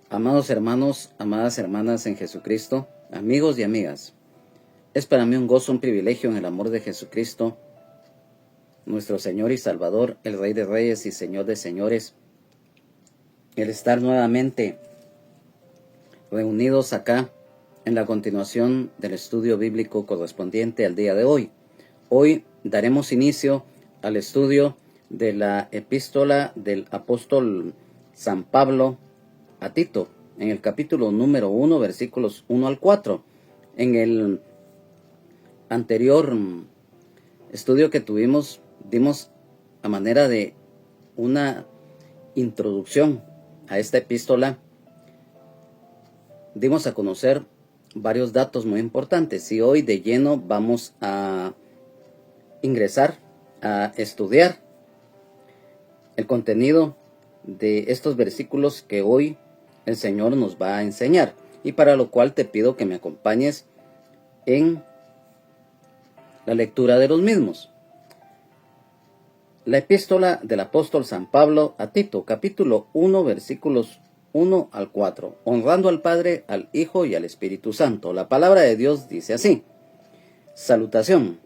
Amados hermanos, amadas hermanas en Jesucristo, amigos y amigas, es para mí un gozo, un privilegio en el amor de Jesucristo, nuestro Señor y Salvador, el Rey de Reyes y Señor de Señores, el estar nuevamente reunidos acá en la continuación del estudio bíblico correspondiente al día de hoy. Hoy daremos inicio al estudio de la epístola del apóstol San Pablo a Tito, en el capítulo número 1, versículos 1 al 4. En el anterior estudio que tuvimos, dimos a manera de una introducción a esta epístola, dimos a conocer varios datos muy importantes y hoy de lleno vamos a ingresar a estudiar el contenido de estos versículos que hoy el Señor nos va a enseñar, y para lo cual te pido que me acompañes en la lectura de los mismos. La epístola del apóstol San Pablo a Tito, capítulo 1, versículos 1 al 4, honrando al Padre, al Hijo y al Espíritu Santo. La palabra de Dios dice así: salutación.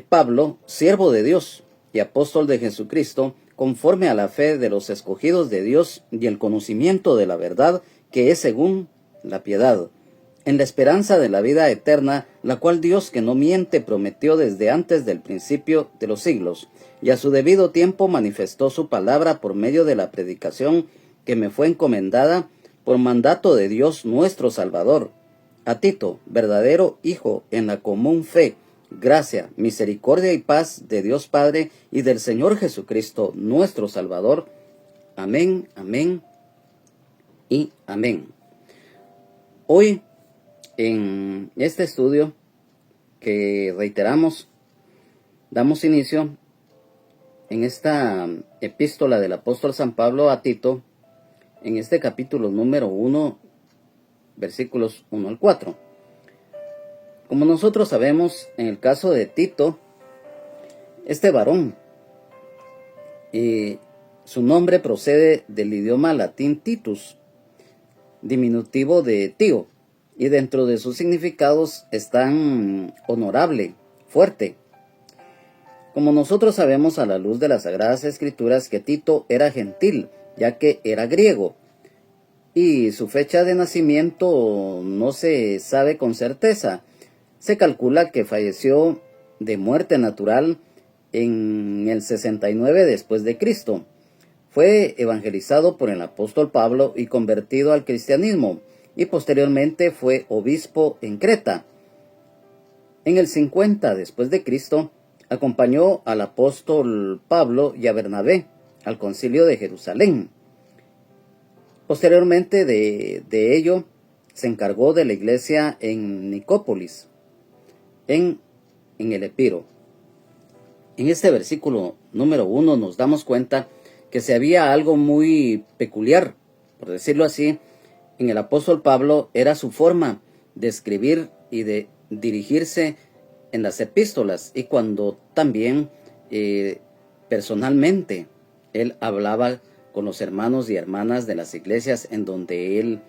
Pablo, siervo de Dios y apóstol de Jesucristo, conforme a la fe de los escogidos de Dios y el conocimiento de la verdad que es según la piedad, en la esperanza de la vida eterna, la cual Dios, que no miente, prometió desde antes del principio de los siglos, y a su debido tiempo manifestó su palabra por medio de la predicación que me fue encomendada por mandato de Dios nuestro Salvador. A Tito, verdadero hijo en la común fe, gracia, misericordia y paz de Dios Padre y del Señor Jesucristo, nuestro Salvador. Amén, amén y amén. Hoy, en este estudio que reiteramos, damos inicio en esta epístola del apóstol San Pablo a Tito, en este capítulo número 1, versículos 1 al 4. Como nosotros sabemos, en el caso de Tito, este varón, su nombre procede del idioma latín Titus, diminutivo de tío, y dentro de sus significados están honorable, fuerte. Como nosotros sabemos a la luz de las Sagradas Escrituras que Tito era gentil, ya que era griego, y su fecha de nacimiento no se sabe con certeza. Se calcula que falleció de muerte natural en el 69 después de Cristo. Fue evangelizado por el apóstol Pablo y convertido al cristianismo, y posteriormente fue obispo en Creta. En el 50 después de Cristo, acompañó al apóstol Pablo y a Bernabé al concilio de Jerusalén. Posteriormente de ello, se encargó de la iglesia en Nicópolis, en el Epiro. En este versículo número 1 nos damos cuenta que se había algo muy peculiar, por decirlo así, en el apóstol Pablo. Era su forma de escribir y de dirigirse en las epístolas, y cuando también personalmente él hablaba con los hermanos y hermanas de las iglesias en donde él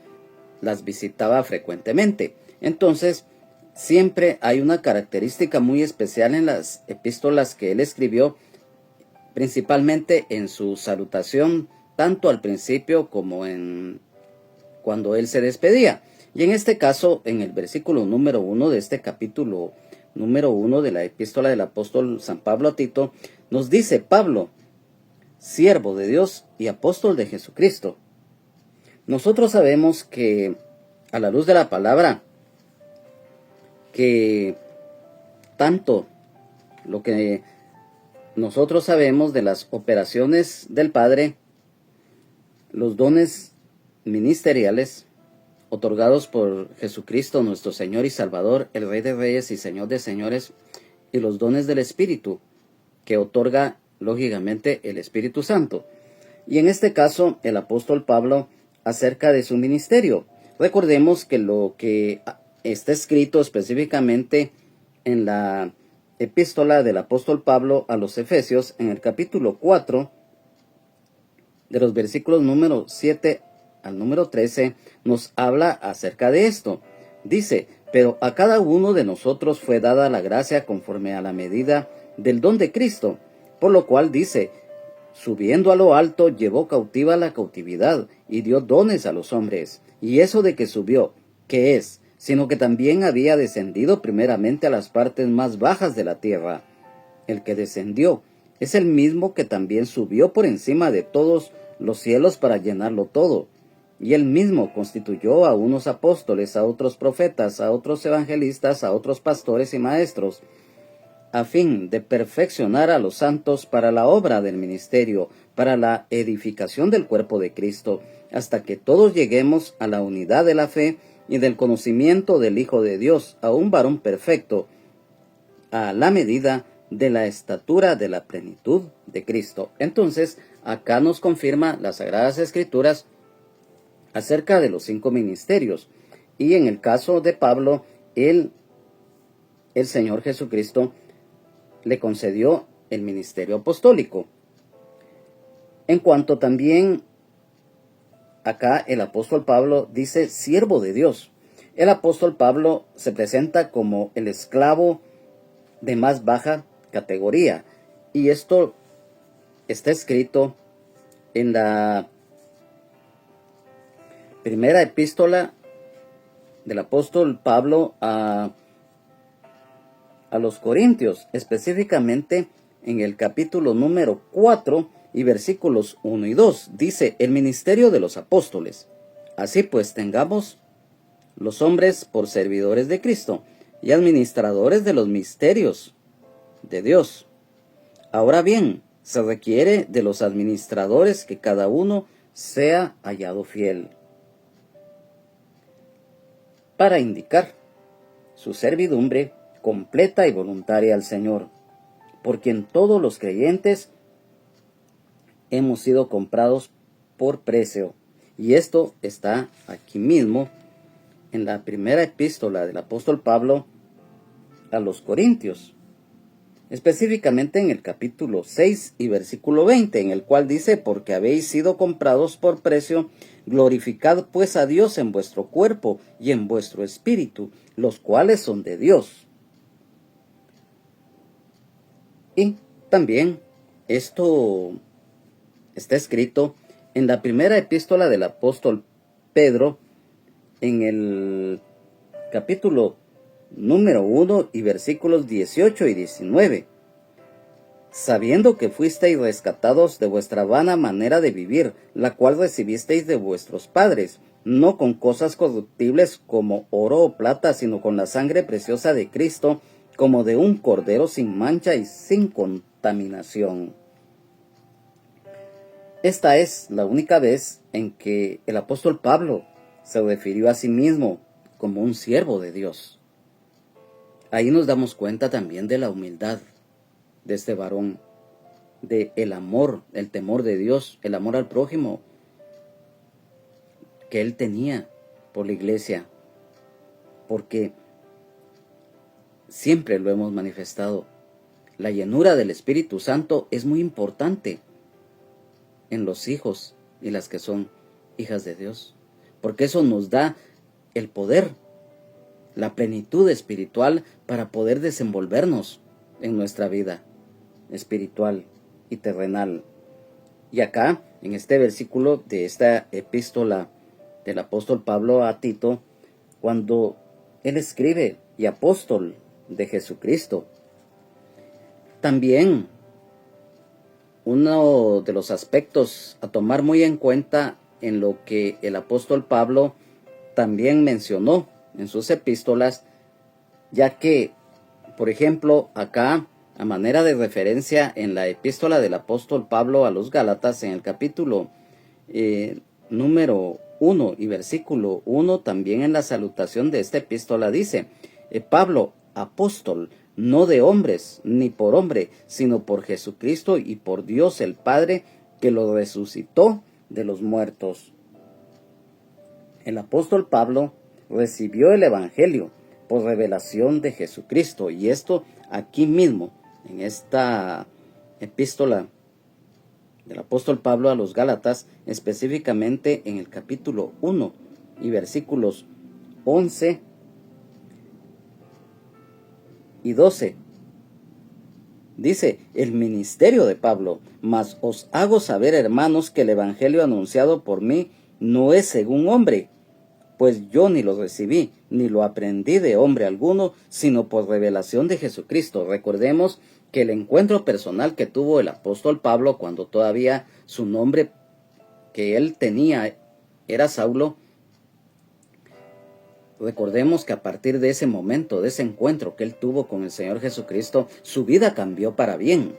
las visitaba frecuentemente. Entonces, siempre hay una característica muy especial en las epístolas que él escribió, principalmente en su salutación, tanto al principio como en cuando él se despedía. Y en este caso, en el versículo número 1 de este capítulo número 1 de la epístola del apóstol San Pablo a Tito, nos dice: Pablo, siervo de Dios y apóstol de Jesucristo. Nosotros sabemos que, a la luz de la palabra, que tanto lo que nosotros sabemos de las operaciones del Padre, los dones ministeriales otorgados por Jesucristo, nuestro Señor y Salvador, el Rey de Reyes y Señor de Señores, y los dones del Espíritu, que otorga lógicamente el Espíritu Santo. Y en este caso, el apóstol Pablo, acerca de su ministerio. Recordemos que lo que está escrito específicamente en la epístola del apóstol Pablo a los Efesios, en el capítulo 4, de los versículos número 7 al número 13 nos habla acerca de esto. Dice, pero a cada uno de nosotros fue dada la gracia conforme a la medida del don de Cristo, por lo cual dice, subiendo a lo alto, llevó cautiva la cautividad y dio dones a los hombres. Y eso de que subió, ¿qué es? Sino que también había descendido primeramente a las partes más bajas de la tierra. El que descendió es el mismo que también subió por encima de todos los cielos para llenarlo todo. Y él mismo constituyó a unos apóstoles, a otros profetas, a otros evangelistas, a otros pastores y maestros, a fin de perfeccionar a los santos para la obra del ministerio, para la edificación del cuerpo de Cristo, hasta que todos lleguemos a la unidad de la fe y del conocimiento del Hijo de Dios, a un varón perfecto, a la medida de la estatura de la plenitud de Cristo. Entonces, acá nos confirma las Sagradas Escrituras acerca de los 5 ministerios. Y en el caso de Pablo, el Señor Jesucristo le concedió el ministerio apostólico. En cuanto también acá el apóstol Pablo dice siervo de Dios. El apóstol Pablo se presenta como el esclavo de más baja categoría. Y esto está escrito en la primera epístola del apóstol Pablo a los Corintios, específicamente en el capítulo número 4 y versículos 1 y 2. Dice, el ministerio de los apóstoles. Así pues, tengamos los hombres por servidores de Cristo y administradores de los misterios de Dios. Ahora bien, se requiere de los administradores que cada uno sea hallado fiel, para indicar su servidumbre completa y voluntaria al Señor, por quien todos los creyentes hemos sido comprados por precio. Y esto está aquí mismo en la primera epístola del apóstol Pablo a los Corintios, específicamente en el capítulo 6 y versículo 20, en el cual dice, porque habéis sido comprados por precio, glorificad pues a Dios en vuestro cuerpo y en vuestro espíritu, los cuales son de Dios. Y también esto está escrito en la primera epístola del apóstol Pedro, en el capítulo número 1 y versículos 18 y 19. Sabiendo que fuisteis rescatados de vuestra vana manera de vivir, la cual recibisteis de vuestros padres, no con cosas corruptibles como oro o plata, sino con la sangre preciosa de Cristo, como de un cordero sin mancha y sin contaminación. Esta es la única vez en que el apóstol Pablo se refirió a sí mismo como un siervo de Dios. Ahí nos damos cuenta también de la humildad de este varón, de el amor, el temor de Dios, el amor al prójimo que él tenía por la iglesia, porque siempre lo hemos manifestado. La llenura del Espíritu Santo es muy importante en los hijos y las que son hijas de Dios, porque eso nos da el poder, la plenitud espiritual para poder desenvolvernos en nuestra vida espiritual y terrenal. Y acá, en este versículo de esta epístola del apóstol Pablo a Tito, cuando él escribe, y apóstol de Jesucristo, también uno de los aspectos a tomar muy en cuenta en lo que el apóstol Pablo también mencionó en sus epístolas, ya que, por ejemplo, acá, a manera de referencia en la epístola del apóstol Pablo a los Gálatas, en el capítulo número 1 y versículo 1, también en la salutación de esta epístola dice, Pablo, apóstol, no de hombres, ni por hombre, sino por Jesucristo y por Dios el Padre, que lo resucitó de los muertos. El apóstol Pablo recibió el Evangelio por revelación de Jesucristo, y esto aquí mismo, en esta epístola del apóstol Pablo a los Gálatas, específicamente en el capítulo 1 y versículos 11 y 12. Dice, el ministerio de Pablo, mas os hago saber, hermanos, que el evangelio anunciado por mí no es según hombre, pues yo ni lo recibí, ni lo aprendí de hombre alguno, sino por revelación de Jesucristo. Recordemos que el encuentro personal que tuvo el apóstol Pablo cuando todavía su nombre que él tenía era Saulo, recordemos que a partir de ese momento, de ese encuentro que él tuvo con el Señor Jesucristo, su vida cambió para bien.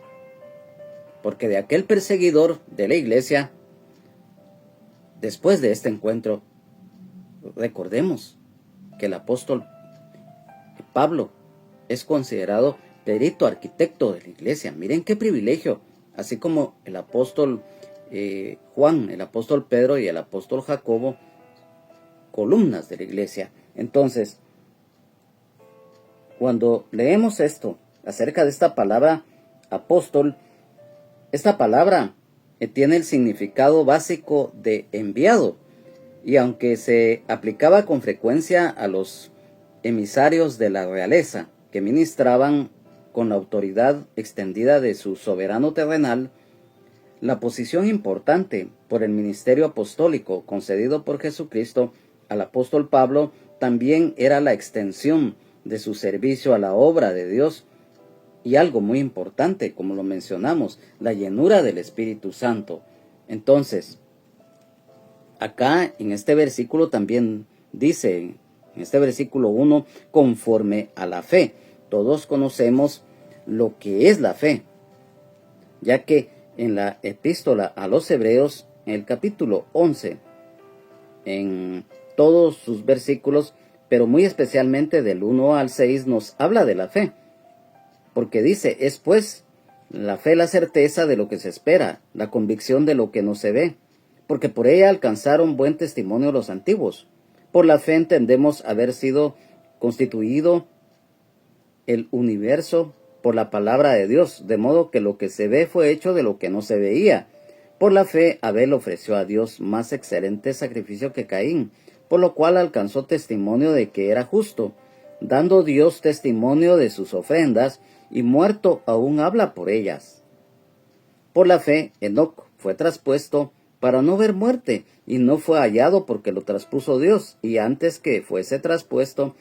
Porque de aquel perseguidor de la iglesia, después de este encuentro, recordemos que el apóstol Pablo es considerado perito arquitecto de la iglesia. Miren qué privilegio, así como el apóstol Juan, el apóstol Pedro y el apóstol Jacobo, columnas de la iglesia. Entonces, cuando leemos esto acerca de esta palabra apóstol, esta palabra tiene el significado básico de enviado, y aunque se aplicaba con frecuencia a los emisarios de la realeza que ministraban con la autoridad extendida de su soberano terrenal, la posición importante por el ministerio apostólico concedido por Jesucristo al apóstol Pablo también era la extensión de su servicio a la obra de Dios y algo muy importante, como lo mencionamos, la llenura del Espíritu Santo. Entonces, acá en este versículo también dice, en este versículo 1, conforme a la fe. Todos conocemos lo que es la fe, ya que en la epístola a los Hebreos, en el capítulo 11, en todos sus versículos, pero muy especialmente del 1 al 6, nos habla de la fe. Porque dice, es pues la fe la certeza de lo que se espera, la convicción de lo que no se ve, porque por ella alcanzaron buen testimonio los antiguos. Por la fe entendemos haber sido constituido el universo por la palabra de Dios, de modo que lo que se ve fue hecho de lo que no se veía. Por la fe Abel ofreció a Dios más excelente sacrificio que Caín, por lo cual alcanzó testimonio de que era justo, dando Dios testimonio de sus ofrendas, y muerto aún habla por ellas. Por la fe Enoc fue traspuesto para no ver muerte, y no fue hallado porque lo traspuso Dios, y antes que fuese traspuesto,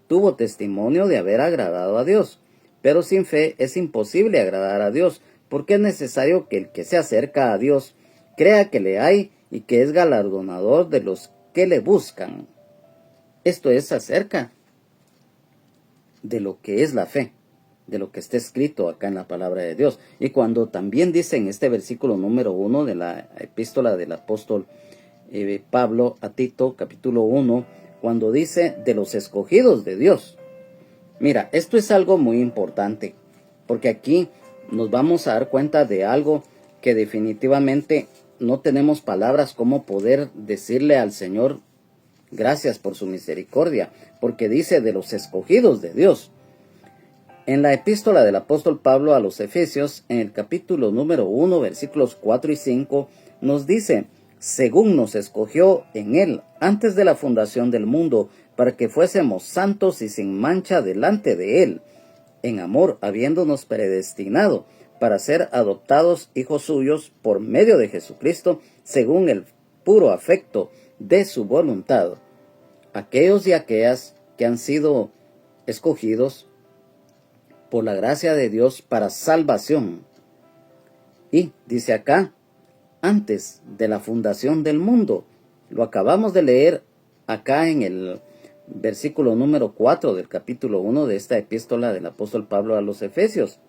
tuvo testimonio de haber agradado a Dios. Pero sin fe es imposible agradar a Dios, porque es necesario que el que se acerca a Dios crea que le hay y que es galardonador de los que le buscan. Esto es acerca de lo que es la fe, de lo que está escrito acá en la palabra de Dios. Y cuando también dice en este versículo número 1 de la epístola del apóstol Pablo a Tito, capítulo 1, cuando dice de los escogidos de Dios. Mira, esto es algo muy importante, porque aquí nos vamos a dar cuenta de algo que definitivamente no tenemos palabras como poder decirle al Señor gracias por su misericordia, porque dice de los escogidos de Dios. En la epístola del apóstol Pablo a los Efesios, en el capítulo número 1, versículos 4 y 5, nos dice, según nos escogió en él antes de la fundación del mundo, para que fuésemos santos y sin mancha delante de él, en amor habiéndonos predestinado para ser adoptados hijos suyos por medio de Jesucristo, según el puro afecto de su voluntad. Aquellos y aquellas que han sido escogidos por la gracia de Dios para salvación. Y dice acá, antes de la fundación del mundo. Lo acabamos de leer acá en el versículo número 4 del capítulo 1 de esta epístola del apóstol Pablo a los Efesios.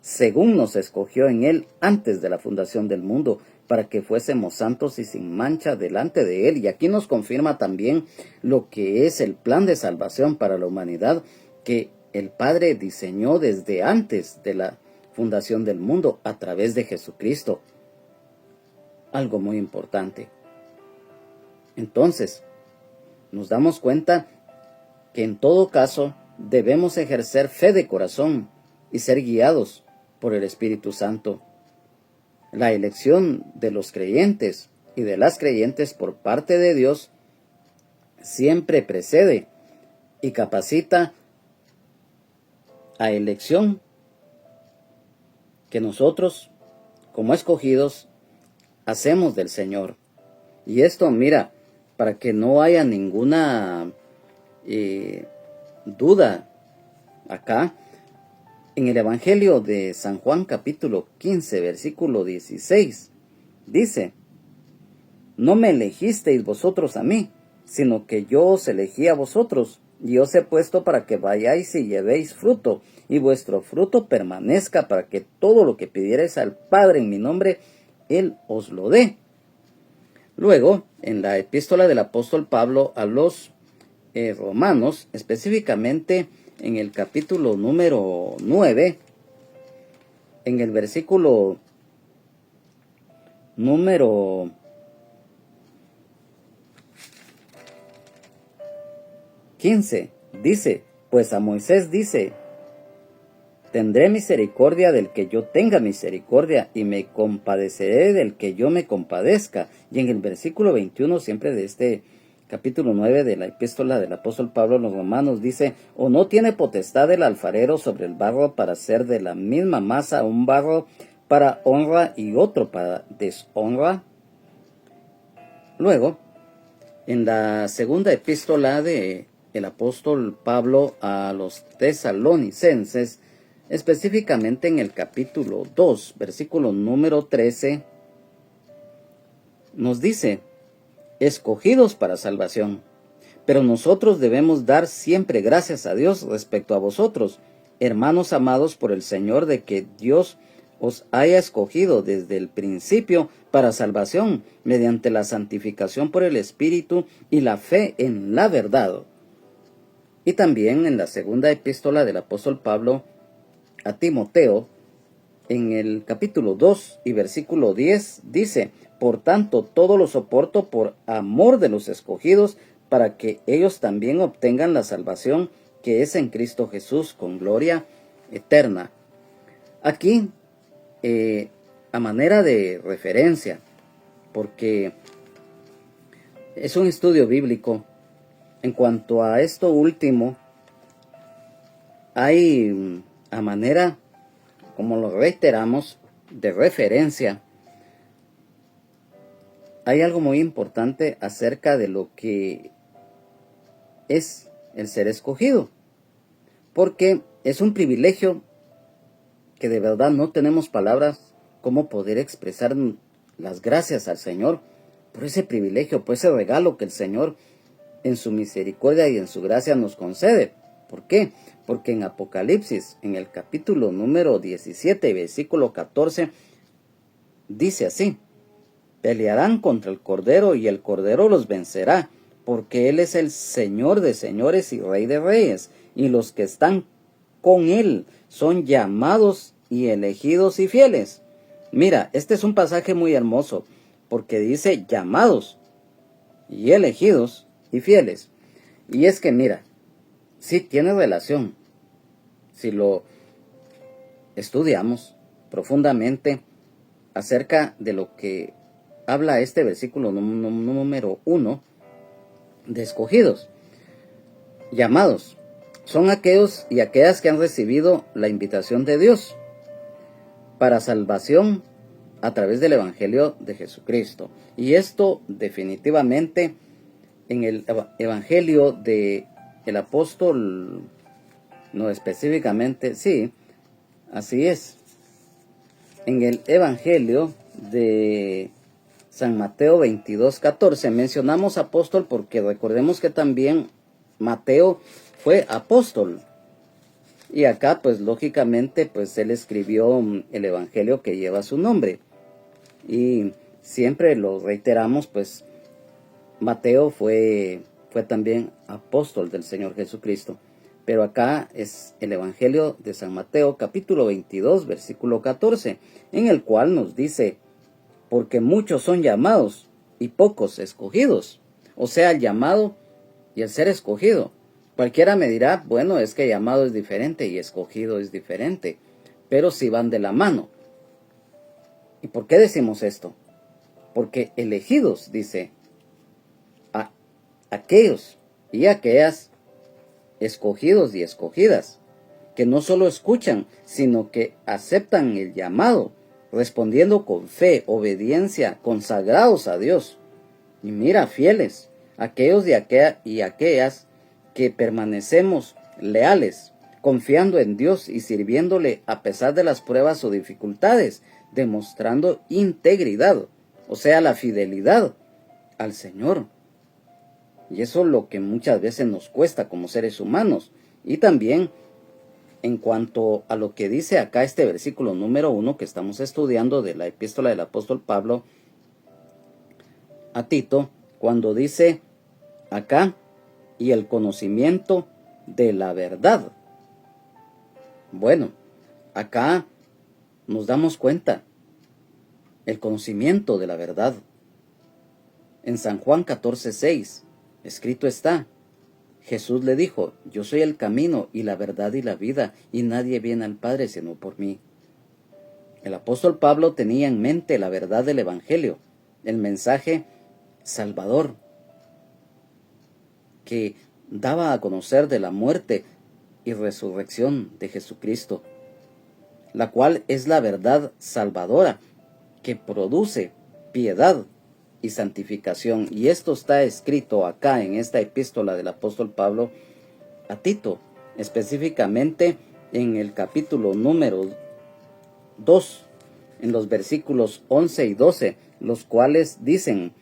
Según nos escogió en él antes de la fundación del mundo, para que fuésemos santos y sin mancha delante de él. Y aquí nos confirma también lo que es el plan de salvación para la humanidad que el Padre diseñó desde antes de la fundación del mundo a través de Jesucristo. Algo muy importante. Entonces, nos damos cuenta que en todo caso debemos ejercer fe de corazón y ser guiados por el Espíritu Santo. La elección de los creyentes y de las creyentes por parte de Dios siempre precede y capacita a elección que nosotros, como escogidos, hacemos del Señor. Y esto, mira, para que no haya ninguna duda acá, en el Evangelio de San Juan capítulo 15, versículo 16, dice: no me elegisteis vosotros a mí, sino que yo os elegí a vosotros, y os he puesto para que vayáis y llevéis fruto, y vuestro fruto permanezca, para que todo lo que pidierais al Padre en mi nombre, Él os lo dé. Luego, en la epístola del apóstol Pablo a los romanos, específicamente en el capítulo número 9, en el versículo número 15, dice: pues a Moisés dice: tendré misericordia del que yo tenga misericordia, y me compadeceré del que yo me compadezca. Y en el versículo 21, siempre de este capítulo 9 de la epístola del apóstol Pablo a los romanos, dice: o no tiene potestad el alfarero sobre el barro para hacer de la misma masa un barro para honra y otro para deshonra. Luego, en la segunda epístola de el apóstol Pablo a los tesalonicenses, específicamente en el capítulo 2, versículo número 13, nos dice: escogidos para salvación. Pero nosotros debemos dar siempre gracias a Dios respecto a vosotros, hermanos amados por el Señor, de que Dios os haya escogido desde el principio para salvación, mediante la santificación por el Espíritu y la fe en la verdad. Y también en la segunda epístola del apóstol Pablo a Timoteo, en el capítulo 2 y versículo 10, dice: por tanto, todo lo soporto por amor de los escogidos, para que ellos también obtengan la salvación que es en Cristo Jesús, con gloria eterna. Aquí, a manera de referencia, porque es un estudio bíblico, en cuanto a esto último, hay a manera, como lo reiteramos, de referencia, hay algo muy importante acerca de lo que es el ser escogido, porque es un privilegio que de verdad no tenemos palabras cómo poder expresar las gracias al Señor por ese privilegio, por ese regalo que el Señor en su misericordia y en su gracia nos concede. ¿Por qué? Porque en Apocalipsis, en el capítulo número 17, versículo 14, dice así: pelearán contra el Cordero, y el Cordero los vencerá, porque Él es el Señor de señores y Rey de reyes, y los que están con Él son llamados y elegidos y fieles. Mira, este es un pasaje muy hermoso, porque dice llamados y elegidos y fieles. Y es que mira, sí tiene relación, si lo estudiamos profundamente acerca de lo que habla este versículo número 1, de escogidos. Llamados son aquellos y aquellas que han recibido la invitación de Dios para salvación a través del Evangelio de Jesucristo. Y esto definitivamente en el Evangelio de el apóstol, no específicamente, sí, así es. En el Evangelio de San Mateo 22:14 mencionamos apóstol porque recordemos que también Mateo fue apóstol. Y acá pues lógicamente pues él escribió el Evangelio que lleva su nombre. Y siempre lo reiteramos, pues Mateo fue también apóstol del Señor Jesucristo. Pero acá es el Evangelio de San Mateo capítulo 22 versículo 14, en el cual nos dice: porque muchos son llamados y pocos escogidos. O sea, el llamado y el ser escogido. Cualquiera me dirá: bueno, es que llamado es diferente y escogido es diferente, pero si van de la mano. ¿Y por qué decimos esto? Porque elegidos, dice, a aquellos y aquellas escogidos y escogidas, que no solo escuchan, sino que aceptan el llamado, respondiendo con fe, obediencia, consagrados a Dios. Y mira, fieles, aquellos y aquellas que permanecemos leales, confiando en Dios y sirviéndole a pesar de las pruebas o dificultades, demostrando integridad, o sea, la fidelidad al Señor. Y eso es lo que muchas veces nos cuesta como seres humanos. Y también en cuanto a lo que dice acá este versículo número 1 que estamos estudiando de la epístola del apóstol Pablo a Tito, cuando dice acá, y el conocimiento de la verdad. Bueno, acá nos damos cuenta, el conocimiento de la verdad. En San Juan 14:6, escrito está, Jesús le dijo, yo soy el camino y la verdad y la vida, y nadie viene al Padre sino por mí. El apóstol Pablo tenía en mente la verdad del Evangelio, el mensaje salvador, que daba a conocer de la muerte y resurrección de Jesucristo, la cual es la verdad salvadora, que produce piedad y santificación. Y esto está escrito acá en esta epístola del apóstol Pablo a Tito, específicamente en el capítulo número 2, en los versículos 11 y 12, los cuales dicen,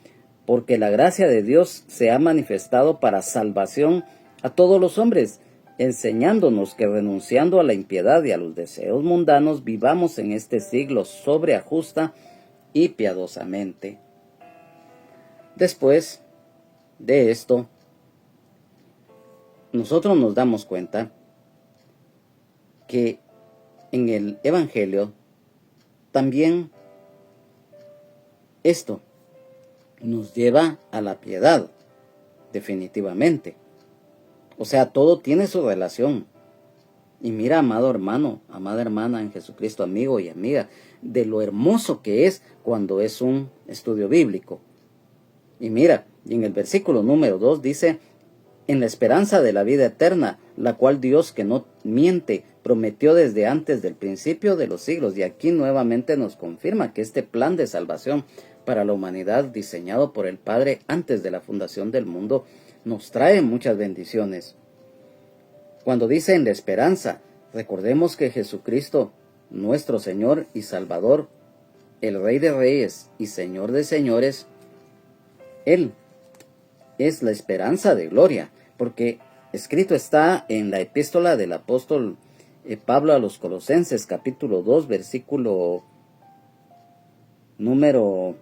porque la gracia de Dios se ha manifestado para salvación a todos los hombres, enseñándonos que renunciando a la impiedad y a los deseos mundanos, vivamos en este siglo sobria, justa y piadosamente. Después de esto, nosotros nos damos cuenta que en el Evangelio también esto nos lleva a la piedad, definitivamente. O sea, todo tiene su relación. Y mira, amado hermano, amada hermana en Jesucristo, amigo y amiga, de lo hermoso que es cuando es un estudio bíblico. Y mira, y en el versículo número 2 dice, en la esperanza de la vida eterna, la cual Dios que no miente, prometió desde antes del principio de los siglos. Y aquí nuevamente nos confirma que este plan de salvación para la humanidad, diseñado por el Padre antes de la fundación del mundo, nos trae muchas bendiciones. Cuando dice en la esperanza, recordemos que Jesucristo, nuestro Señor y Salvador, el Rey de Reyes y Señor de Señores, Él es la esperanza de gloria, porque escrito está en la epístola del apóstol Pablo a los Colosenses, capítulo 2, versículo número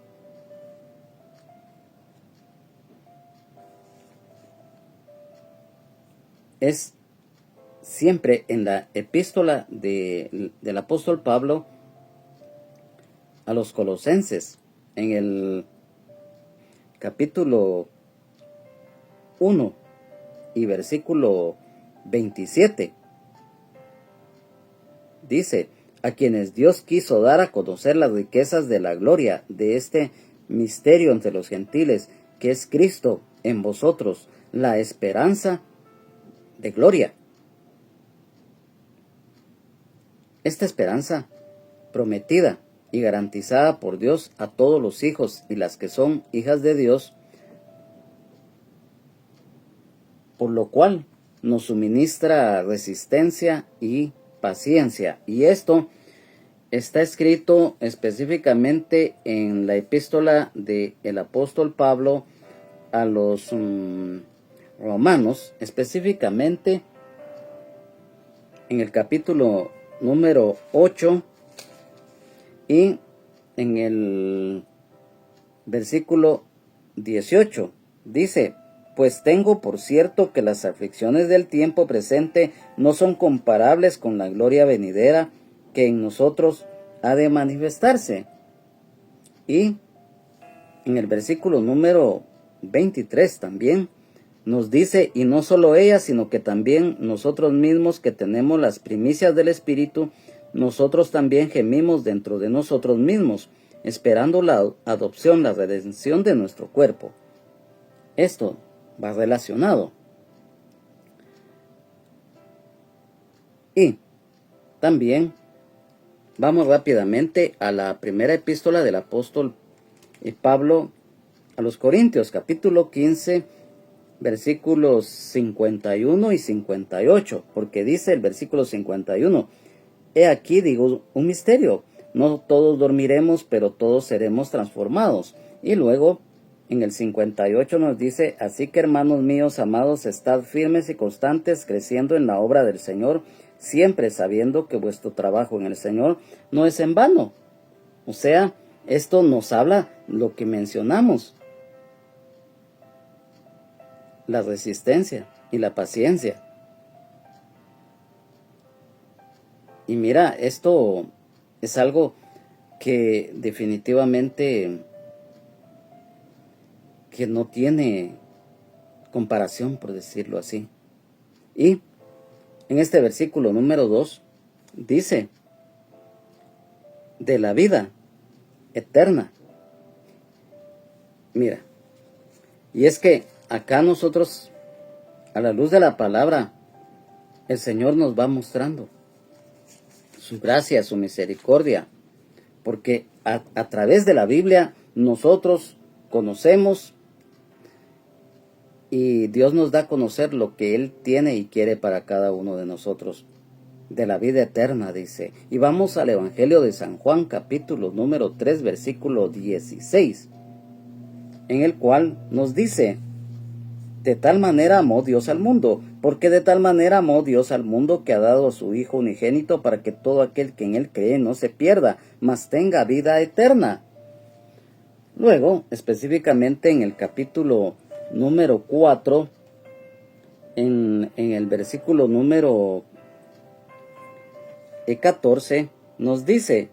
'es siempre en la epístola del apóstol Pablo a los Colosenses, en el capítulo 1 y versículo 27. Dice, a quienes Dios quiso dar a conocer las riquezas de la gloria de este misterio entre los gentiles, que es Cristo en vosotros, la esperanza de gloria. Esta esperanza prometida y garantizada por Dios a todos los hijos y las que son hijas de Dios, por lo cual nos suministra resistencia y paciencia. Y esto está escrito específicamente en la epístola del apóstol Pablo a los romanos, específicamente en el capítulo número 8 y en el versículo 18 dice, pues tengo por cierto que las aflicciones del tiempo presente no son comparables con la gloria venidera que en nosotros ha de manifestarse. Y en el versículo número 23 también nos dice, y no solo ella, sino que también nosotros mismos que tenemos las primicias del Espíritu, nosotros también gemimos dentro de nosotros mismos, esperando la adopción, la redención de nuestro cuerpo. Esto va relacionado. Y también vamos rápidamente a la primera epístola del apóstol Pablo a los Corintios, capítulo 15, versículos 51 y 58, porque dice el versículo 51, he aquí digo un misterio, no todos dormiremos, pero todos seremos transformados. Y luego en el 58 nos dice, así que hermanos míos amados, estad firmes y constantes, creciendo en la obra del Señor, siempre sabiendo que vuestro trabajo en el Señor no es en vano. O sea, esto nos habla lo que mencionamos, la resistencia y la paciencia. Y mira, esto es algo que definitivamente que no tiene comparación, por decirlo así. Y en este versículo número 2 dice de la vida eterna. Mira, y es que acá nosotros, a la luz de la palabra, el Señor nos va mostrando su gracia, su misericordia, porque a través de la Biblia nosotros conocemos y Dios nos da a conocer lo que Él tiene y quiere para cada uno de nosotros, de la vida eterna, dice. Y vamos al Evangelio de San Juan, capítulo número 3, versículo 16, en el cual nos dice, de tal manera amó Dios al mundo, porque de tal manera amó Dios al mundo que ha dado a su Hijo unigénito para que todo aquel que en Él cree no se pierda, mas tenga vida eterna. Luego, específicamente en el capítulo número 4, en el versículo número 14, nos dice,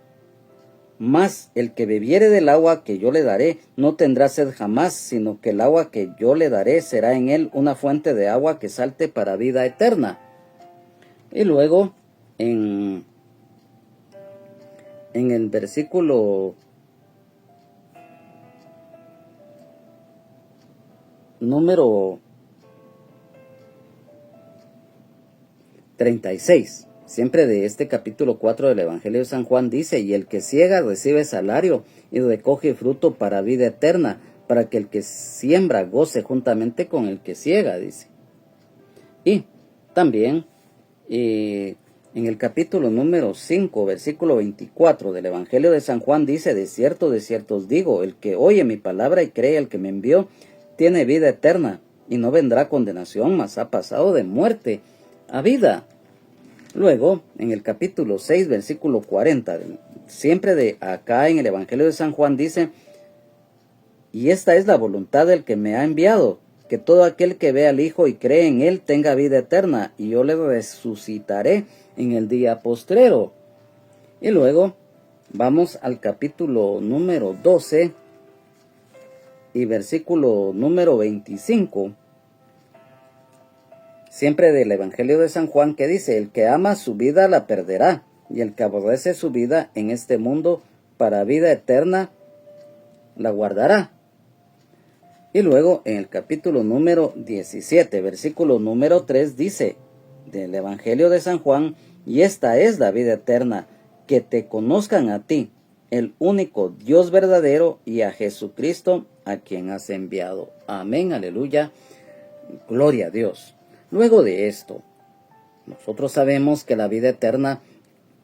mas el que bebiere del agua que yo le daré no tendrá sed jamás, sino que el agua que yo le daré será en él una fuente de agua que salte para vida eterna. Y luego en el versículo número 36, siempre de este capítulo 4 del Evangelio de San Juan, dice, y el que ciega recibe salario y recoge fruto para vida eterna, para que el que siembra goce juntamente con el que ciega, dice. Y también en el capítulo número 5, versículo 24 del Evangelio de San Juan dice, de cierto os digo, el que oye mi palabra y cree al que me envió, tiene vida eterna, y no vendrá condenación, mas ha pasado de muerte a vida. Luego, en el capítulo 6, versículo 40, siempre de acá en el Evangelio de San Juan dice, y esta es la voluntad del que me ha enviado, que todo aquel que ve al Hijo y cree en Él tenga vida eterna, y yo le resucitaré en el día postrero. Y luego, vamos al capítulo número 12 y versículo número 25, siempre del Evangelio de San Juan, que dice, el que ama su vida la perderá, y el que aborrece su vida en este mundo para vida eterna la guardará. Y luego en el capítulo número 17, versículo número 3 dice del Evangelio de San Juan, y esta es la vida eterna, que te conozcan a ti, el único Dios verdadero, y a Jesucristo a quien has enviado. Amén, aleluya, gloria a Dios. Luego de esto, nosotros sabemos que la vida eterna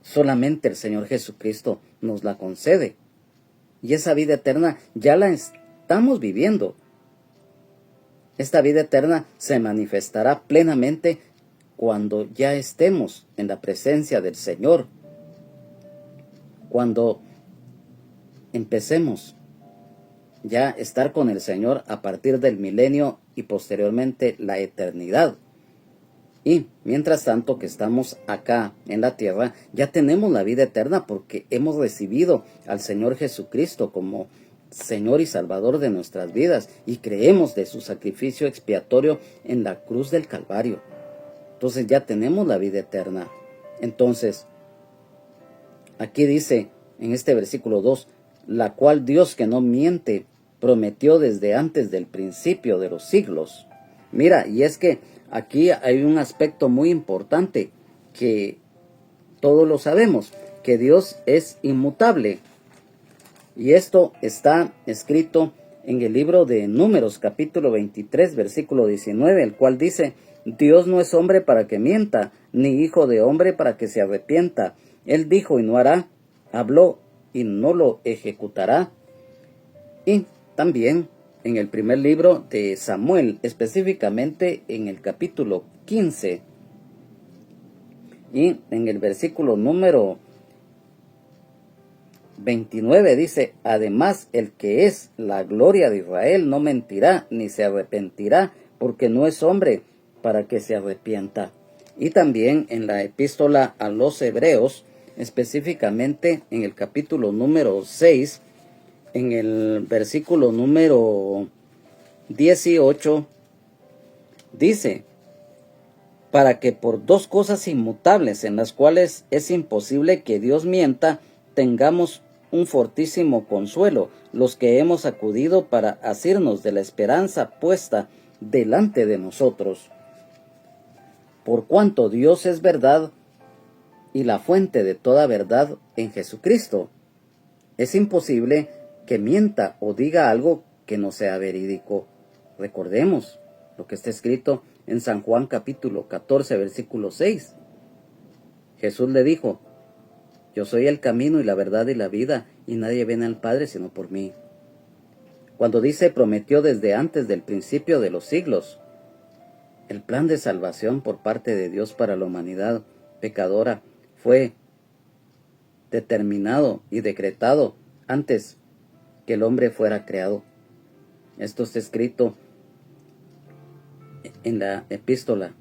solamente el Señor Jesucristo nos la concede. Y esa vida eterna ya la estamos viviendo. Esta vida eterna se manifestará plenamente cuando ya estemos en la presencia del Señor. Cuando empecemos ya a estar con el Señor a partir del milenio y posteriormente la eternidad. Y mientras tanto que estamos acá en la tierra, ya tenemos la vida eterna porque hemos recibido al Señor Jesucristo como Señor y Salvador de nuestras vidas y creemos de su sacrificio expiatorio en la cruz del Calvario. Entonces ya tenemos la vida eterna. Entonces, aquí dice en este versículo 2, la cual Dios, que no miente, prometió desde antes del principio de los siglos. Mira, y es que aquí hay un aspecto muy importante que todos lo sabemos, que Dios es inmutable. Y esto está escrito en el libro de Números, capítulo 23, versículo 19, el cual dice: Dios no es hombre para que mienta, ni hijo de hombre para que se arrepienta. Él dijo y no hará, habló y no lo ejecutará. Y también en el primer libro de Samuel, específicamente en el capítulo 15, y en el versículo número 29 dice: además, el que es la gloria de Israel no mentirá ni se arrepentirá, porque no es hombre para que se arrepienta. Y también en la epístola a los Hebreos, específicamente en el capítulo número 6, en el versículo número 18, dice: para que por dos cosas inmutables en las cuales es imposible que Dios mienta, tengamos un fortísimo consuelo, los que hemos acudido para asirnos de la esperanza puesta delante de nosotros. Por cuanto Dios es verdad y la fuente de toda verdad en Jesucristo, es imposible que mienta o diga algo que no sea verídico. Recordemos lo que está escrito en San Juan capítulo 14, versículo 6. Jesús le dijo: yo soy el camino y la verdad y la vida, y nadie viene al Padre sino por mí. Cuando dice prometió desde antes del principio de los siglos, el plan de salvación por parte de Dios para la humanidad pecadora fue determinado y decretado antes que el hombre fuera creado. Esto está escrito en la epístola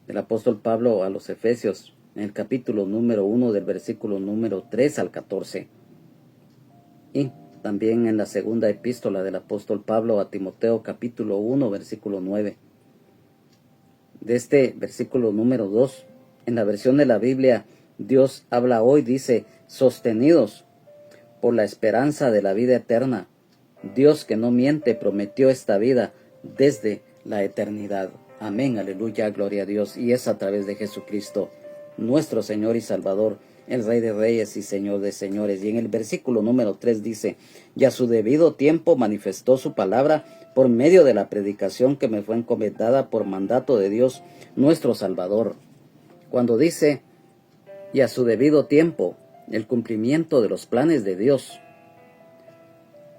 del apóstol Pablo a los Efesios, en el capítulo número 1 del versículo número 3 al 14. Y también en la segunda epístola del apóstol Pablo a Timoteo, capítulo 1, versículo 9. De este versículo número 2, en la versión de la Biblia Dios habla hoy, dice: sostenidos por la esperanza de la vida eterna, Dios, que no miente, prometió esta vida desde la eternidad. Amén, aleluya, gloria a Dios. Y es a través de Jesucristo, nuestro Señor y Salvador, el Rey de Reyes y Señor de Señores. Y en el versículo número 3 dice: y a su debido tiempo manifestó su palabra por medio de la predicación que me fue encomendada por mandato de Dios nuestro Salvador. Cuando dice y a su debido tiempo, el cumplimiento de los planes de Dios,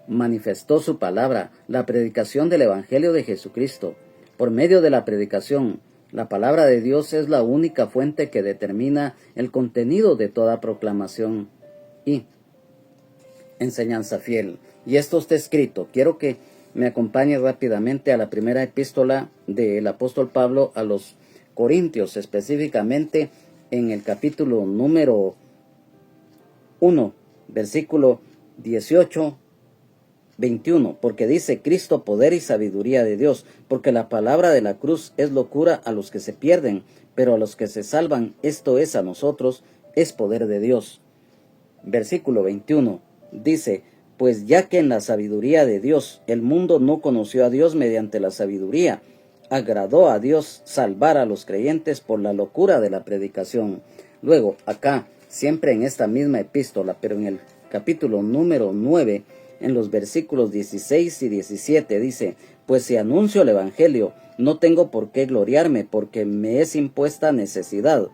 manifestó su palabra, la predicación del Evangelio de Jesucristo. Por medio de la predicación, la palabra de Dios es la única fuente que determina el contenido de toda proclamación y enseñanza fiel. Y esto está escrito. Quiero que me acompañe rápidamente a la primera epístola del apóstol Pablo a los Corintios, específicamente en el capítulo número 1, versículo 18, 21, porque dice: Cristo, poder y sabiduría de Dios, porque la palabra de la cruz es locura a los que se pierden, pero a los que se salvan, esto es a nosotros, es poder de Dios. Versículo 21, dice: pues ya que en la sabiduría de Dios el mundo no conoció a Dios mediante la sabiduría, agradó a Dios salvar a los creyentes por la locura de la predicación. Luego, acá, siempre en esta misma epístola, pero en el capítulo número 9, en los versículos 16 y 17, dice: pues si anuncio el Evangelio, no tengo por qué gloriarme, porque me es impuesta necesidad.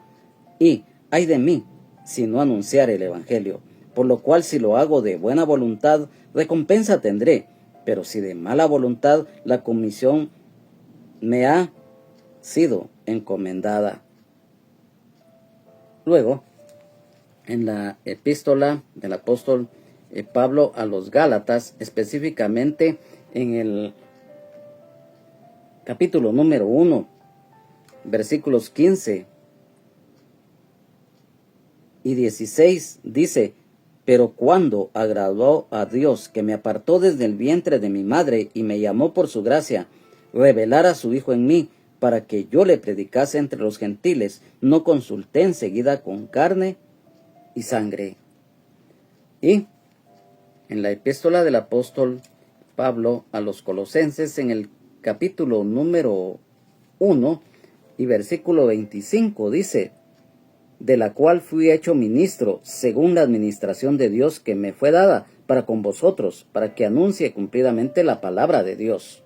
Y ay de mí, si no anunciar el Evangelio. Por lo cual, si lo hago de buena voluntad, recompensa tendré. Pero si de mala voluntad, la comisión me ha sido encomendada. Luego, en la epístola del apóstol Pablo a los Gálatas, específicamente en el capítulo número 1, versículos 15 y 16, dice: pero cuando agradó a Dios, que me apartó desde el vientre de mi madre y me llamó por su gracia, revelar a su Hijo en mí, para que yo le predicase entre los gentiles, no consulté enseguida con carne y sangre. Y En la epístola del apóstol Pablo a los Colosenses, en el capítulo número 1 y versículo 25, dice: de la cual fui hecho ministro, según la administración de Dios que me fue dada para con vosotros, para que anuncie cumplidamente la palabra de Dios.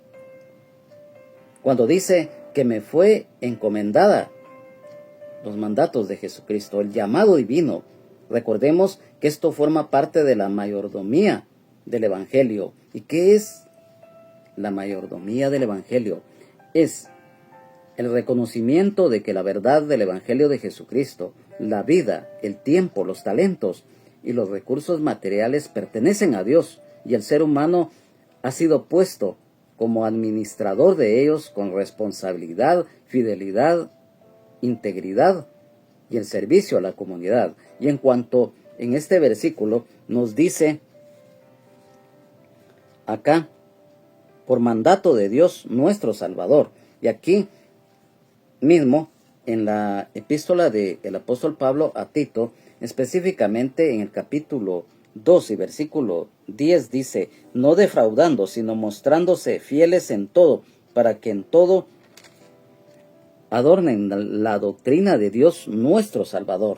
Cuando dice que me fue encomendada los mandatos de Jesucristo, el llamado divino, recordemos que esto forma parte de la mayordomía del Evangelio. ¿Y qué es la mayordomía del Evangelio? Es el reconocimiento de que la verdad del Evangelio de Jesucristo, la vida, el tiempo, los talentos y los recursos materiales pertenecen a Dios, y el ser humano ha sido puesto como administrador de ellos con responsabilidad, fidelidad, integridad y el servicio a la comunidad. Y en cuanto en este versículo nos dice acá, por mandato de Dios nuestro Salvador. Y aquí mismo, en la epístola del apóstol Pablo a Tito, específicamente en el capítulo 2 y versículo 10 dice: no defraudando, sino mostrándose fieles en todo, para que en todo adornen la doctrina de Dios nuestro Salvador.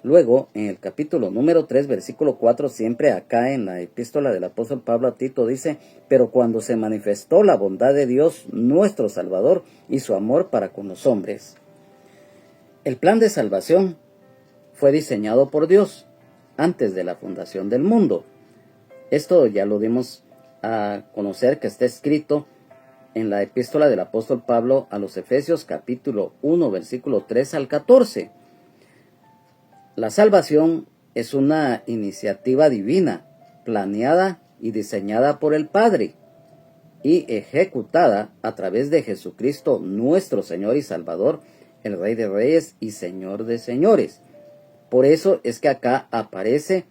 Luego, en el capítulo número 3, versículo 4, siempre acá en la epístola del apóstol Pablo a Tito dice: pero cuando se manifestó la bondad de Dios nuestro Salvador y su amor para con los hombres. El plan de salvación fue diseñado por Dios antes de la fundación del mundo. Esto ya lo dimos a conocer, que está escrito en la epístola del apóstol Pablo a los Efesios capítulo 1, versículo 3 al 14. La salvación es una iniciativa divina, planeada y diseñada por el Padre y ejecutada a través de Jesucristo nuestro Señor y Salvador, el Rey de Reyes y Señor de Señores. Por eso es que acá aparece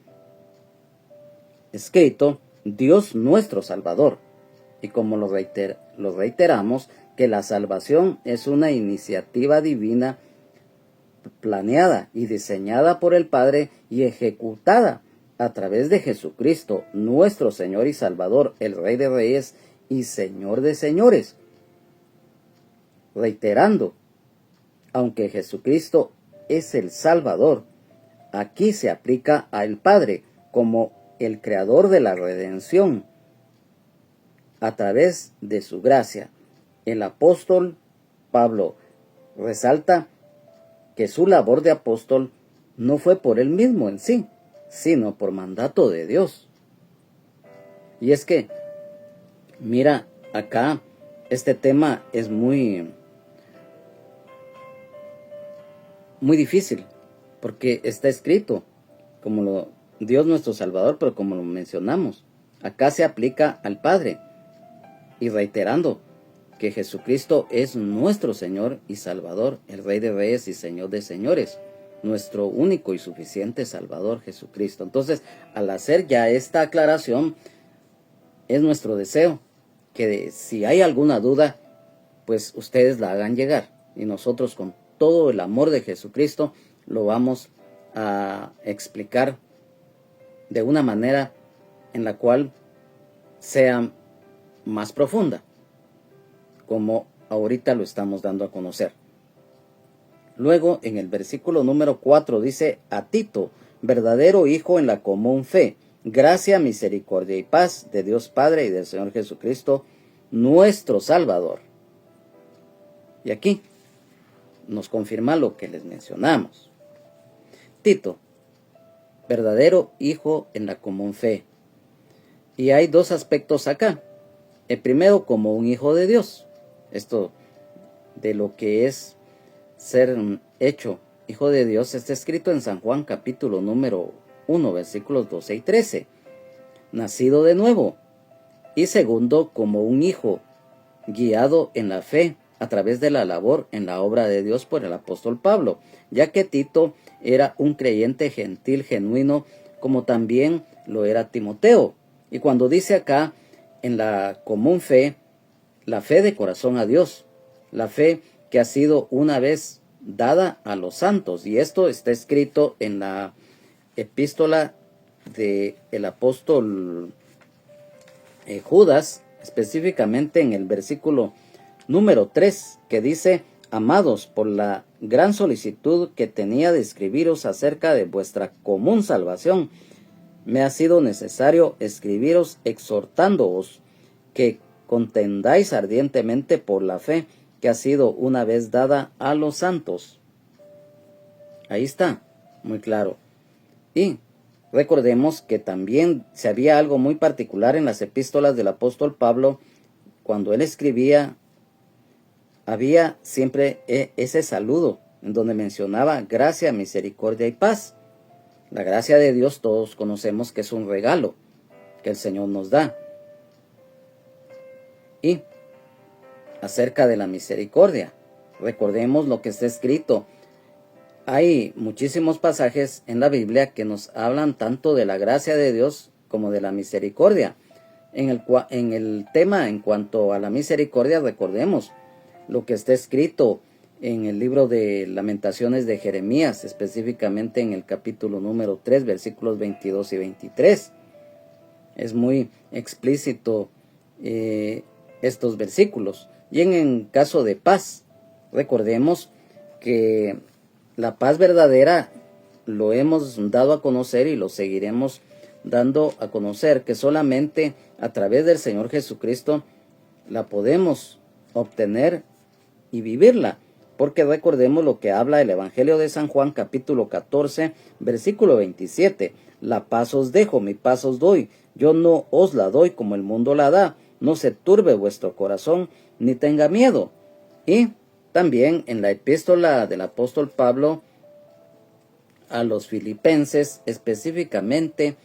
escrito Dios nuestro Salvador. Y como lo reiteramos, que la salvación es una iniciativa divina planeada y diseñada por el Padre y ejecutada a través de Jesucristo, nuestro Señor y Salvador, el Rey de Reyes y Señor de Señores. Reiterando, aunque Jesucristo es el Salvador, aquí se aplica al Padre como el creador de la redención a través de su gracia. El apóstol Pablo resalta que su labor de apóstol no fue por él mismo en sí, sino por mandato de Dios. Y es que, mira, acá este tema es muy difícil, porque está escrito como Dios nuestro Salvador, pero como lo mencionamos, acá se aplica al Padre, y reiterando que Jesucristo es nuestro Señor y Salvador, el Rey de Reyes y Señor de Señores, nuestro único y suficiente Salvador, Jesucristo. Entonces, al hacer ya esta aclaración, es nuestro deseo que si hay alguna duda, pues ustedes la hagan llegar, y nosotros con todo el amor de Jesucristo lo vamos a explicar de una manera en la cual sea más profunda, como ahorita lo estamos dando a conocer. Luego, en el versículo número 4 dice: a Tito, verdadero hijo en la común fe, gracia, misericordia y paz de Dios Padre y del Señor Jesucristo, nuestro Salvador. Y aquí nos confirma lo que les mencionamos. Tito, verdadero hijo en la común fe. Y hay dos aspectos acá. El primero, como un hijo de Dios. Esto de lo que es ser hecho hijo de Dios está escrito en San Juan capítulo número 1, versículos 12 y 13. Nacido de nuevo. Y segundo, como un hijo guiado en la fe a través de la labor en la obra de Dios por el apóstol Pablo, ya que Tito era un creyente gentil genuino, como también lo era Timoteo. Y cuando dice acá en la común fe, la fe de corazón a Dios, la fe que ha sido una vez dada a los santos, y esto está escrito en la epístola de el apóstol Judas, específicamente en el versículo número 3, que dice: amados, por la gran solicitud que tenía de escribiros acerca de vuestra común salvación, me ha sido necesario escribiros exhortándoos que contendáis ardientemente por la fe que ha sido una vez dada a los santos. Ahí está, muy claro. Y recordemos que también se había algo muy particular en las epístolas del apóstol Pablo. Cuando él escribía, había siempre ese saludo en donde mencionaba gracia, misericordia y paz. La gracia de Dios todos conocemos que es un regalo que el Señor nos da. Y acerca de la misericordia, recordemos lo que está escrito. Hay muchísimos pasajes en la Biblia que nos hablan tanto de la gracia de Dios como de la misericordia. En el tema en cuanto a la misericordia, recordemos lo que está escrito en el libro de Lamentaciones de Jeremías, específicamente en el capítulo número 3, versículos 22 y 23. Es muy explícito estos versículos. Y en caso de paz, recordemos que la paz verdadera lo hemos dado a conocer y lo seguiremos dando a conocer, que solamente a través del Señor Jesucristo la podemos obtener y vivirla. Porque recordemos lo que habla el Evangelio de San Juan, capítulo 14, versículo 27. La paz os dejo, mi paz os doy. Yo no os la doy como el mundo la da. No se turbe vuestro corazón, ni tenga miedo. Y también en la epístola del apóstol Pablo a los filipenses, específicamente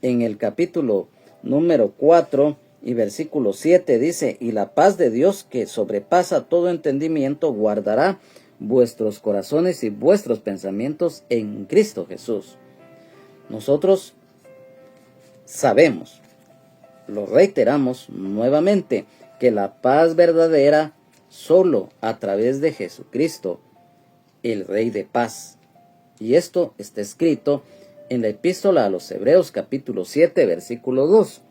en el capítulo número 4 y versículo 7, dice: y la paz de Dios, que sobrepasa todo entendimiento, guardará vuestros corazones y vuestros pensamientos en Cristo Jesús. Nosotros sabemos, lo reiteramos nuevamente, que la paz verdadera solo a través de Jesucristo, el Rey de paz. Y esto está escrito en la epístola a los Hebreos capítulo 7, versículo 2.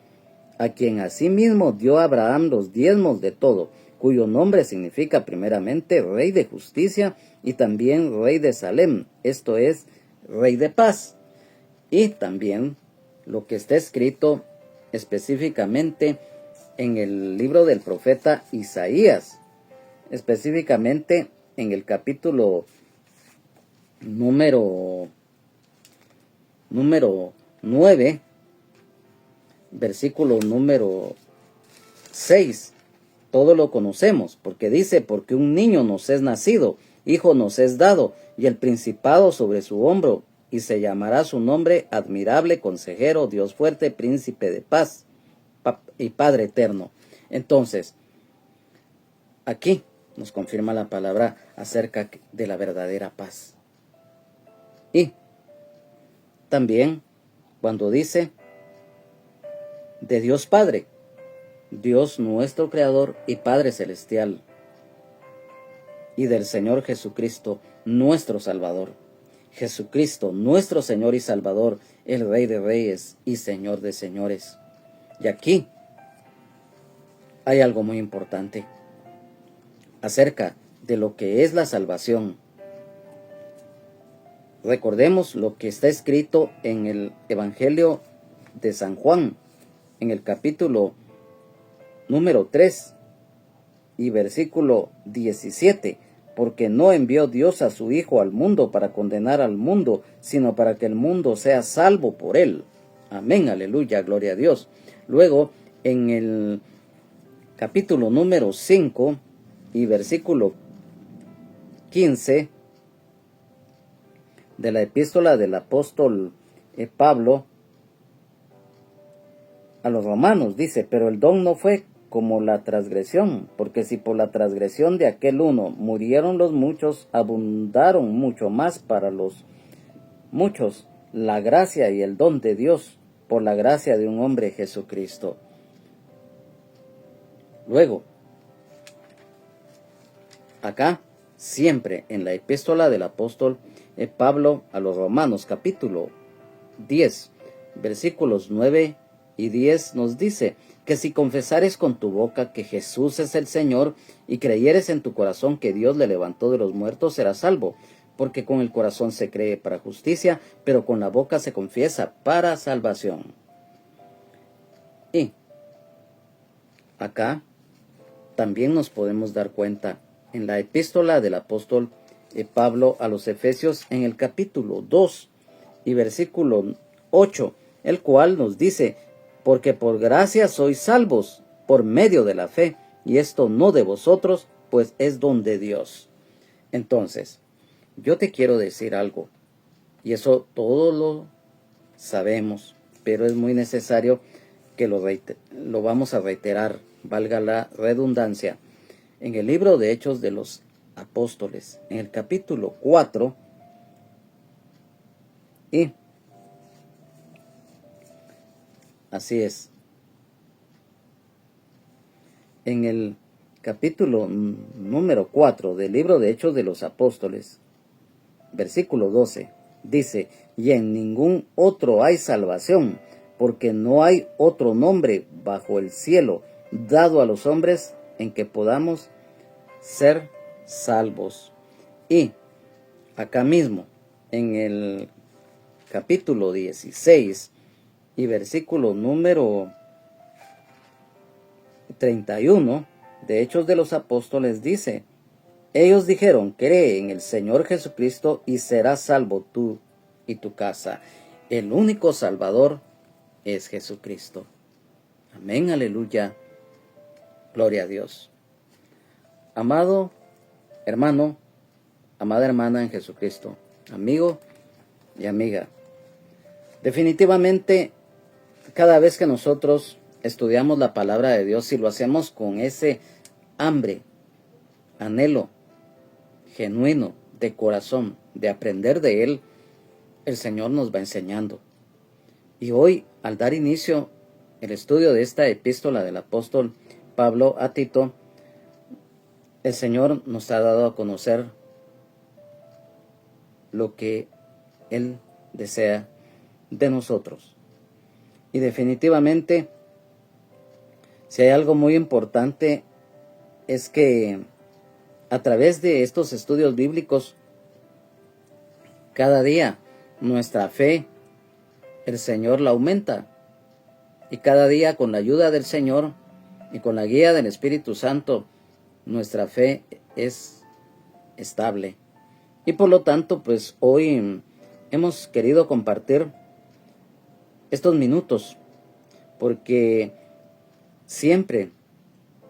A quien asimismo dio a Abraham los diezmos de todo, cuyo nombre significa primeramente Rey de justicia y también Rey de Salem, esto es, Rey de paz. Y también lo que está escrito específicamente en el libro del profeta Isaías, específicamente en el capítulo número 9, versículo número 6. Todo lo conocemos, porque dice: porque un niño nos es nacido, hijo nos es dado, y el principado sobre su hombro, y se llamará su nombre Admirable, Consejero, Dios fuerte, Príncipe de paz y Padre eterno. Entonces, aquí nos confirma la palabra acerca de la verdadera paz. Y también cuando dice de Dios Padre, Dios nuestro Creador y Padre Celestial, y del Señor Jesucristo, nuestro Salvador. Jesucristo, nuestro Señor y Salvador, el Rey de Reyes y Señor de Señores. Y aquí hay algo muy importante acerca de lo que es la salvación. Recordemos lo que está escrito en el Evangelio de San Juan, en el capítulo número 3 y versículo 17. Porque no envió Dios a su Hijo al mundo para condenar al mundo, sino para que el mundo sea salvo por él. Amén, aleluya, gloria a Dios. Luego, en el capítulo número 5 y versículo 15 de la epístola del apóstol Pablo a los romanos, dice: pero el don no fue como la transgresión, porque si por la transgresión de aquel uno murieron los muchos, abundaron mucho más para los muchos la gracia y el don de Dios por la gracia de un hombre, Jesucristo. Luego, acá, siempre en la epístola del apóstol Pablo a los romanos, capítulo 10, versículos 9 y 10 nos dice que si confesares con tu boca que Jesús es el Señor y creyeres en tu corazón que Dios le levantó de los muertos, serás salvo. Porque con el corazón se cree para justicia, pero con la boca se confiesa para salvación. Y acá también nos podemos dar cuenta en la epístola del apóstol Pablo a los Efesios en el capítulo 2 y versículo 8, el cual nos dice: porque por gracia sois salvos por medio de la fe, y esto no de vosotros, pues es don de Dios. Entonces, yo te quiero decir algo, y eso todo lo sabemos, pero es muy necesario que lo vamos a reiterar, valga la redundancia. En el libro de Hechos de los Apóstoles, en el capítulo 4, y así es, en el capítulo número 4 del libro de Hechos de los Apóstoles, versículo 12, dice: y en ningún otro hay salvación, porque no hay otro nombre bajo el cielo dado a los hombres en que podamos ser salvos. Y acá mismo, en el capítulo 16 y versículo número 31 de Hechos de los Apóstoles dice: ellos dijeron: cree en el Señor Jesucristo y serás salvo tú y tu casa. El único Salvador es Jesucristo. Amén, aleluya, gloria a Dios. Amado hermano, amada hermana en Jesucristo, amigo y amiga, definitivamente cada vez que nosotros estudiamos la palabra de Dios y lo hacemos con ese hambre, anhelo genuino de corazón de aprender de Él, el Señor nos va enseñando. Y hoy, al dar inicio el estudio de esta epístola del apóstol Pablo a Tito, el Señor nos ha dado a conocer lo que Él desea de nosotros. Y definitivamente, si hay algo muy importante, es que a través de estos estudios bíblicos, cada día nuestra fe, el Señor la aumenta. Y cada día, con la ayuda del Señor y con la guía del Espíritu Santo, nuestra fe es estable. Y por lo tanto, pues hoy hemos querido compartir estos minutos, porque siempre,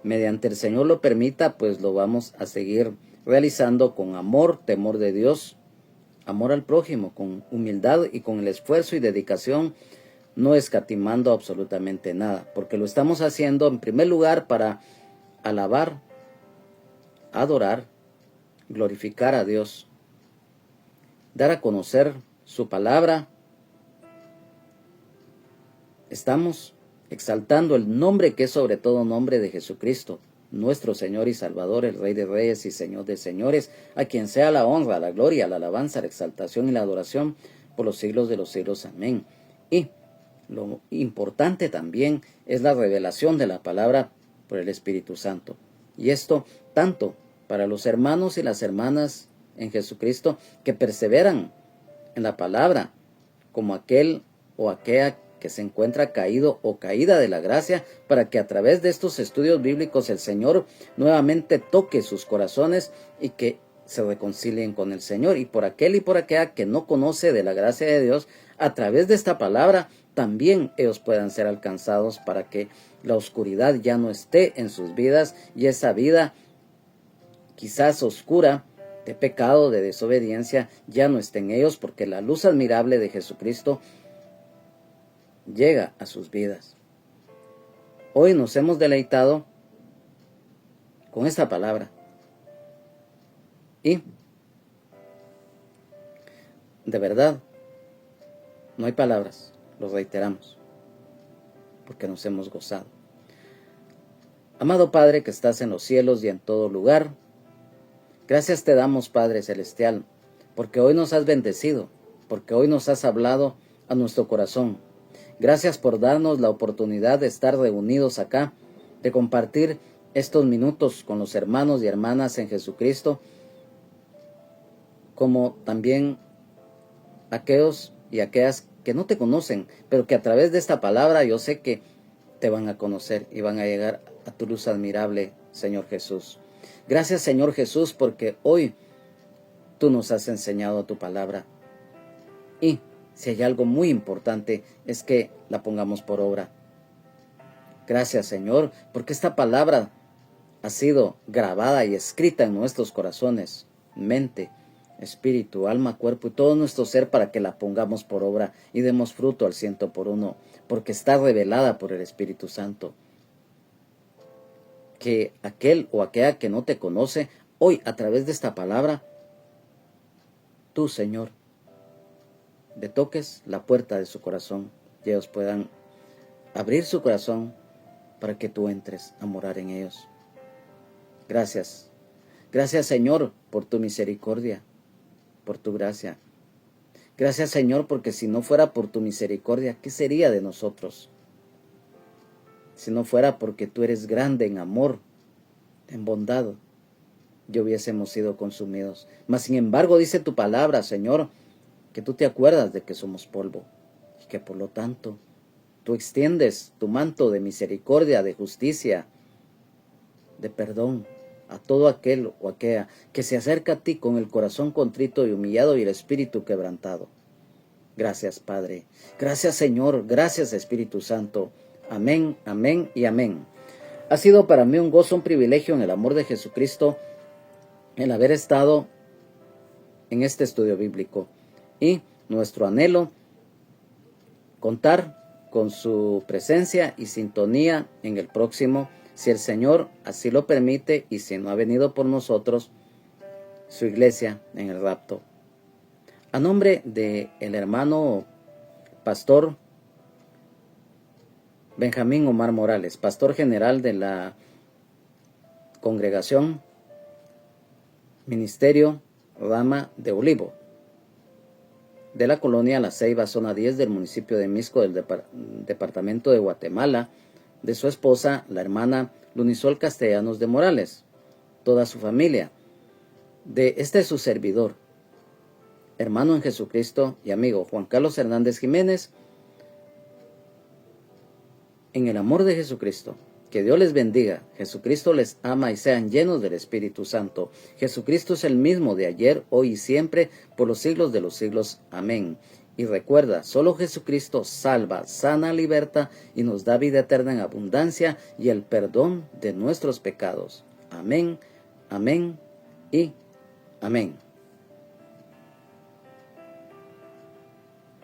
mediante el Señor lo permita, pues lo vamos a seguir realizando con amor, temor de Dios, amor al prójimo, con humildad y con el esfuerzo y dedicación, no escatimando absolutamente nada, porque lo estamos haciendo en primer lugar para alabar, adorar, glorificar a Dios, dar a conocer su palabra. Estamos exaltando el nombre que es sobre todo nombre de Jesucristo, nuestro Señor y Salvador, el Rey de Reyes y Señor de Señores, a quien sea la honra, la gloria, la alabanza, la exaltación y la adoración por los siglos de los siglos. Amén. Y lo importante también es la revelación de la palabra por el Espíritu Santo. Y esto tanto para los hermanos y las hermanas en Jesucristo que perseveran en la palabra, como aquel o aquella que se encuentra caído o caída de la gracia, para que a través de estos estudios bíblicos el Señor nuevamente toque sus corazones y que se reconcilien con el Señor. Y por aquel y por aquella que no conoce de la gracia de Dios, a través de esta palabra también ellos puedan ser alcanzados, para que la oscuridad ya no esté en sus vidas y esa vida quizás oscura de pecado, de desobediencia, ya no esté en ellos, porque la luz admirable de Jesucristo llega a sus vidas. Hoy nos hemos deleitado con esta palabra y de verdad no hay palabras, lo reiteramos, porque nos hemos gozado. Amado Padre que estás en los cielos y en todo lugar, gracias te damos, Padre Celestial, porque hoy nos has bendecido, porque hoy nos has hablado a nuestro corazón. Gracias por darnos la oportunidad de estar reunidos acá, de compartir estos minutos con los hermanos y hermanas en Jesucristo, como también aquellos y aquellas que no te conocen, pero que a través de esta palabra yo sé que te van a conocer y van a llegar a tu luz admirable, Señor Jesús. Gracias, Señor Jesús, porque hoy tú nos has enseñado tu palabra. Y si hay algo muy importante es que la pongamos por obra. Gracias, Señor, porque esta palabra ha sido grabada y escrita en nuestros corazones, mente, espíritu, alma, cuerpo y todo nuestro ser para que la pongamos por obra y demos fruto al 100%, porque está revelada por el Espíritu Santo. Que aquel o aquella que no te conoce, hoy a través de esta palabra, tú, Señor, le toques la puerta de su corazón y ellos puedan abrir su corazón para que tú entres a morar en ellos. Gracias. Gracias, Señor, por tu misericordia, por tu gracia. Gracias, Señor, porque si no fuera por tu misericordia, ¿qué sería de nosotros? Si no fuera porque tú eres grande en amor, en bondad, ya hubiésemos sido consumidos. Mas, sin embargo, dice tu palabra, Señor, que tú te acuerdas de que somos polvo y que por lo tanto tú extiendes tu manto de misericordia, de justicia, de perdón a todo aquel o aquella que se acerca a ti con el corazón contrito y humillado y el espíritu quebrantado. Gracias, Padre. Gracias, Señor. Gracias, Espíritu Santo. Amén, amén y amén. Ha sido para mí un gozo, un privilegio en el amor de Jesucristo el haber estado en este estudio bíblico. Y nuestro anhelo, contar con su presencia y sintonía en el próximo, si el Señor así lo permite y si no ha venido por nosotros, su iglesia en el rapto. A nombre del hermano pastor Benjamín Omar Morales, pastor general de la congregación Ministerio Rama de Olivo, de la colonia La Ceiba, zona 10 del municipio de Misco, del departamento de Guatemala, de su esposa, la hermana Lunisol Castellanos de Morales, toda su familia, de su servidor, hermano en Jesucristo y amigo Juan Carlos Hernández Jiménez, en el amor de Jesucristo. Que Dios les bendiga, Jesucristo les ama y sean llenos del Espíritu Santo. Jesucristo es el mismo de ayer, hoy y siempre, por los siglos de los siglos. Amén. Y recuerda, solo Jesucristo salva, sana, liberta y nos da vida eterna en abundancia y el perdón de nuestros pecados. Amén, amén y amén.